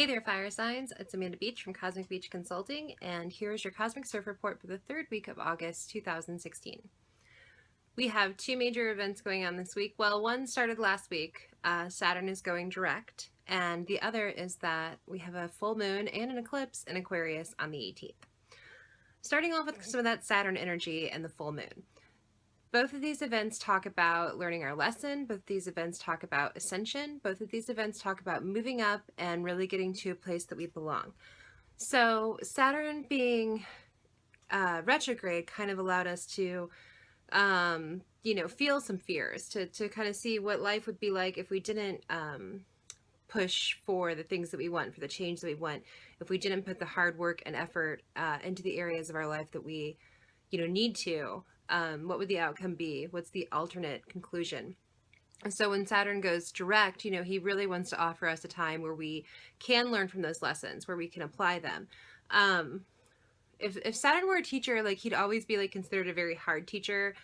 Hey there, fire signs. It's Amanda Beach from Cosmic Beach Consulting, and here's your Cosmic Surf Report for the third week of August 2016. We have two major events going on this week. Well, one started last week. Saturn is going direct, and the other is that we have a full moon and an eclipse in Aquarius on the 18th. Starting off with some of that Saturn energy and the full moon. Both of these events talk about learning our lesson. Both of these events talk about ascension. Both of these events talk about moving up and really getting to a place that we belong. So Saturn being retrograde kind of allowed us to, feel some fears, to kind of see what life would be like if we didn't push for the things that we want, for the change that we want, if we didn't put the hard work and effort into the areas of our life that we, need to. What would the outcome be? What's the alternate conclusion? So when Saturn goes direct, he really wants to offer us a time where we can learn from those lessons, where we can apply them. If Saturn were a teacher, he'd always be considered a very hard teacher,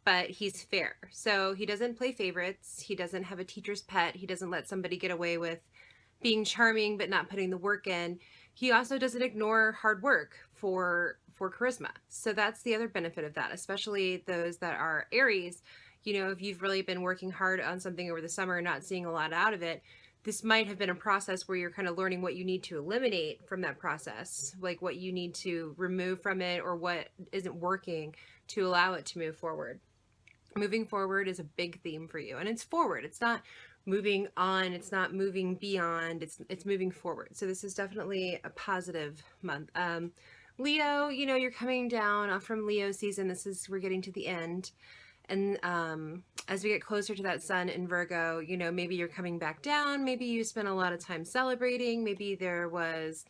but he's fair. So he doesn't play favorites. He doesn't have a teacher's pet. He doesn't let somebody get away with being charming but not putting the work in. He also doesn't ignore hard work for charisma. So that's the other benefit of that, especially those that are Aries. If you've really been working hard on something over the summer and not seeing a lot out of it, this might have been a process where you're kind of learning what you need to eliminate from that process, like what you need to remove from it or what isn't working to allow it to move forward. Moving forward is a big theme for you, and it's forward. It's not moving on. It's not moving beyond. It's moving forward. So this is definitely a positive month. Leo, you're coming down from Leo season. We're getting to the end. And as we get closer to that sun in Virgo, maybe you're coming back down. Maybe you spent a lot of time celebrating. Maybe there was,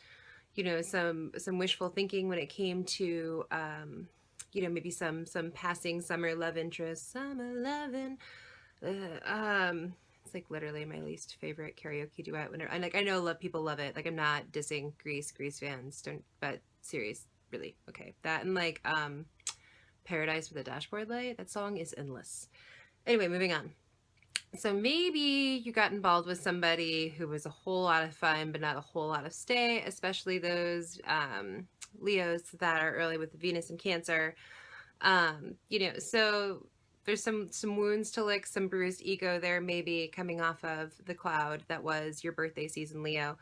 some wishful thinking when it came to, maybe some passing summer love interest. Summer lovin'. It's literally my least favorite karaoke duet. I know people love it. I'm not dissing Grease fans, but serious, really, okay. That and Paradise with a Dashboard Light. That song is endless. Anyway, moving on. So maybe you got involved with somebody who was a whole lot of fun, but not a whole lot of stay, especially those Leos that are early with Venus and Cancer. So there's some wounds to lick, some bruised ego there, maybe coming off of the cloud that was your birthday season, Leo.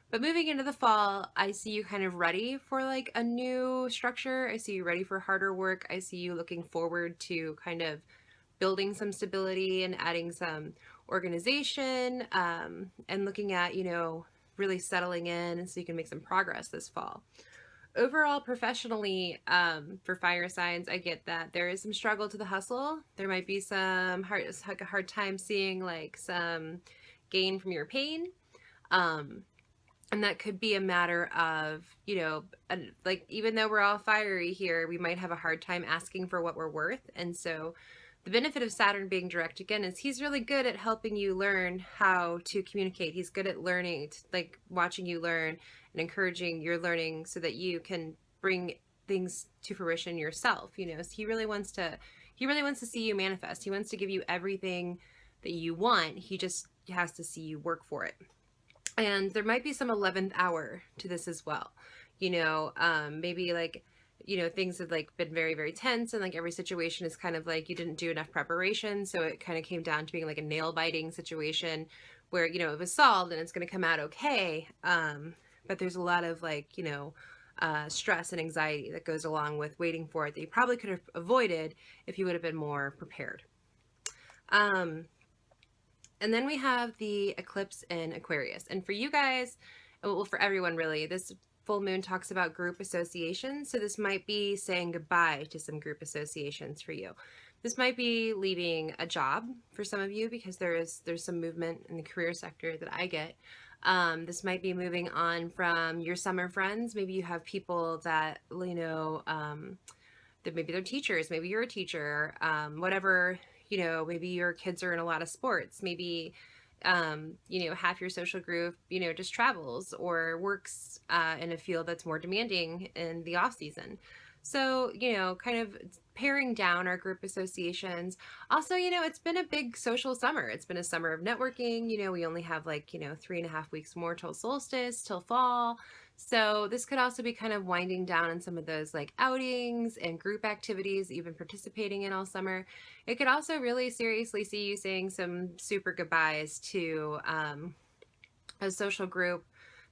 But moving into the fall, I see you kind of ready for a new structure. I see you ready for harder work. I see you looking forward to kind of building some stability and adding some organization, and looking at, really settling in so you can make some progress this fall. Overall, professionally, for fire signs, I get that there is some struggle to the hustle. There might be some a hard time seeing some gain from your pain. And that could be a matter of, even though we're all fiery here, we might have a hard time asking for what we're worth. And so the benefit of Saturn being direct again is he's really good at helping you learn how to communicate. He's good at learning, watching you learn and encouraging your learning so that you can bring things to fruition yourself. So he really wants to see you manifest. He wants to give you everything that you want. He just has to see you work for it. And there might be some 11th hour to this as well. Maybe things have been very, very tense, and every situation is kind of you didn't do enough preparation. So it kind of came down to being a nail biting situation where, it was solved and it's going to come out okay. But there's a lot of stress and anxiety that goes along with waiting for it that you probably could have avoided if you would have been more prepared. And then we have the eclipse in Aquarius. And for you guys, well, for everyone really, this full moon talks about group associations. So this might be saying goodbye to some group associations for you. This might be leaving a job for some of you because there's some movement in the career sector that I get. This might be moving on from your summer friends. Maybe you have people that, that maybe they're teachers, maybe you're a teacher, whatever. Maybe your kids are in a lot of sports. Maybe, half your social group, just travels or works in a field that's more demanding in the off season. So, kind of paring down our group associations. Also, it's been a big social summer. It's been a summer of networking. We only have like, 3.5 weeks more till solstice, till fall. So this could also be kind of winding down on some of those like outings and group activities that you've been participating in all summer. It could also really seriously see you saying some super goodbyes to a social group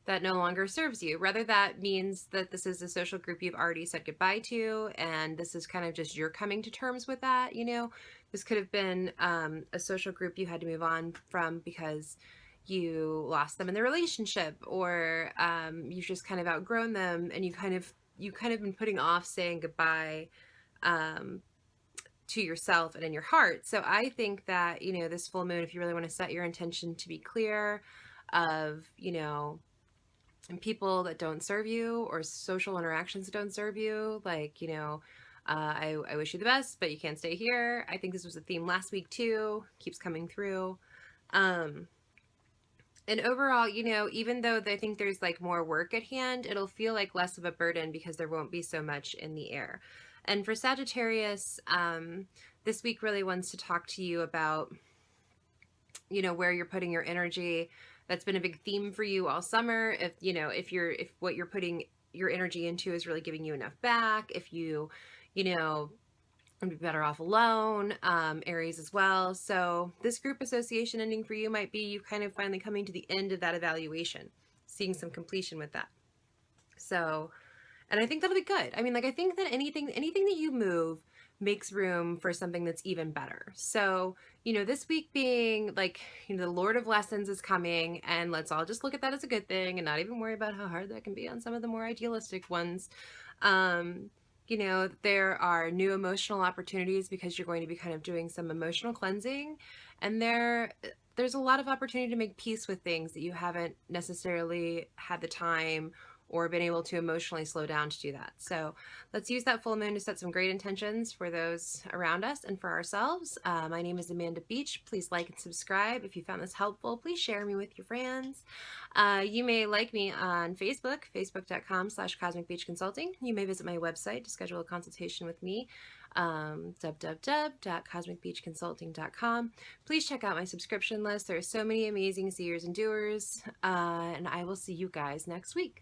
that no longer serves you. Whether that means that this is a social group you've already said goodbye to, and this is kind of just you're coming to terms with that. This could have been a social group you had to move on from because you lost them in the relationship, or you've just kind of outgrown them, and you kind of been putting off saying goodbye um, to yourself and in your heart. So I think that this full moon, if you really want to set your intention to be clear of and people that don't serve you, or social interactions that don't serve you, like I wish you the best, but you can't stay here. I think this was a theme last week too, keeps coming through. um and overall, even though I think there's like more work at hand, it'll feel like less of a burden because there won't be so much in the air. And for Sagittarius, this week really wants to talk to you about where you're putting your energy. That's been a big theme for you all summer. If what you're putting your energy into is really giving you enough back, if you know would be better off alone. Aries as well. So this group association ending for you might be you kind of finally coming to the end of that evaluation, seeing some completion with that. So, and I think that'll be good. I mean, like, I think that anything that you move makes room for something that's even better. So, this week being like, the Lord of Lessons is coming, and let's all just look at that as a good thing and not even worry about how hard that can be on some of the more idealistic ones. There are new emotional opportunities because you're going to be kind of doing some emotional cleansing, and there's a lot of opportunity to make peace with things that you haven't necessarily had the time or been able to emotionally slow down to do that. So let's use that full moon to set some great intentions for those around us and for ourselves. My name is Amanda Beach. Please like and subscribe. If you found this helpful, please share me with your friends. You may like me on Facebook, facebook.com/Cosmic Beach Consulting. You may visit my website to schedule a consultation with me, www.cosmicbeachconsulting.com. Please check out my subscription list. There are so many amazing seers and doers, and I will see you guys next week.